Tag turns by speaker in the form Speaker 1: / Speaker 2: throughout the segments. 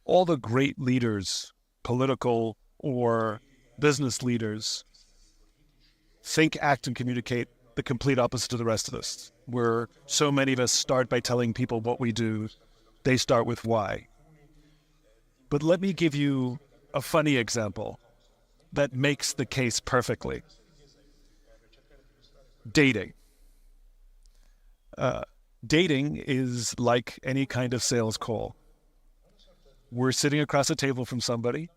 Speaker 1: All the great leaders, political or business leaders, think, act, and communicate the complete opposite of the rest of us. Where so many of us start by telling people what we do, they start with why. But let me give you a funny example that makes the case perfectly. Dating. Dating is like any kind of sales call. We're sitting across a table from somebody.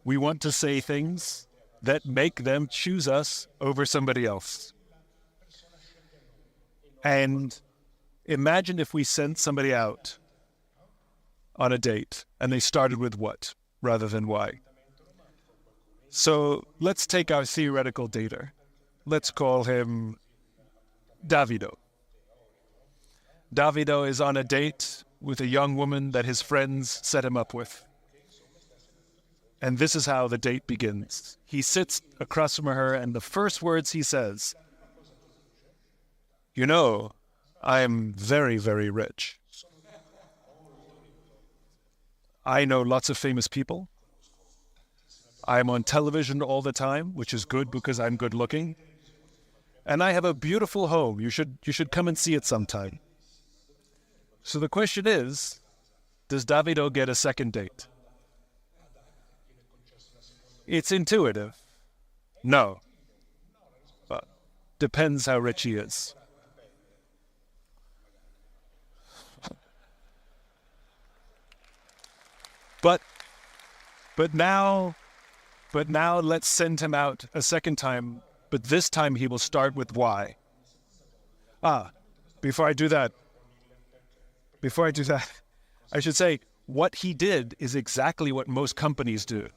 Speaker 1: We want to say things that make them choose us over somebody else. And imagine if we sent somebody out on a date and they started with what rather than why. So let's take our theoretical dater. Let's call him Davido. Davido is on a date with a young woman that his friends set him up with. And this is how the date begins. He sits across from her, and the first words he says, "You know, I'm very, very rich. I know lots of famous people. I'm on television all the time, which is good because I'm good looking. And I have a beautiful home. You should come and see it sometime." So the question is, does Davido get a second date? It's intuitive. No. But depends how rich he is. But now let's send him out a second time, but this time he will start with why. Before I do that, I should say what he did is exactly what most companies do.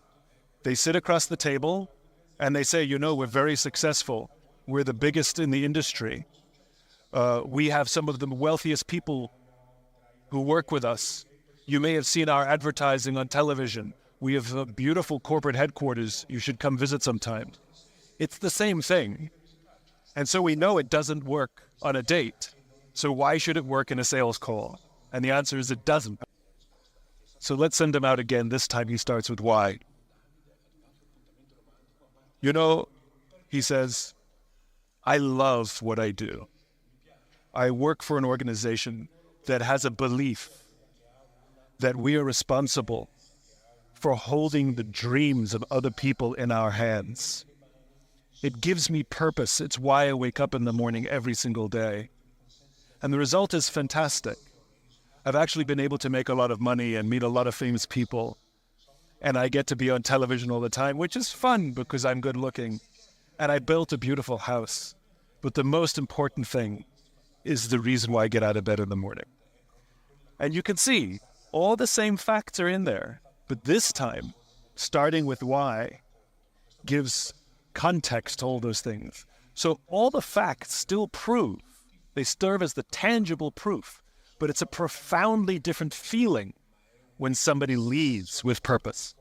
Speaker 1: They sit across the table and they say, you know, we're very successful. We're the biggest in the industry. We have some of the wealthiest people who work with us. You may have seen our advertising on television. We have a beautiful corporate headquarters. You should come visit sometime. It's the same thing. And so we know it doesn't work on a date. So why should it work in a sales call? And the answer is it doesn't. So let's send him out again. This time he starts with why. You know, he says, I love what I do. I work for an organization that has a belief that we are responsible for holding the dreams of other people in our hands. It gives me purpose. It's why I wake up in the morning every single day. And the result is fantastic. I've actually been able to make a lot of money and meet a lot of famous people. And I get to be on television all the time, which is fun because I'm good looking. And I built a beautiful house. But the most important thing is the reason why I get out of bed in the morning. And you can see all the same facts are in there. But this time, starting with why gives context to all those things. So all the facts still prove. They serve as the tangible proof. But it's a profoundly different feeling when somebody leads with purpose.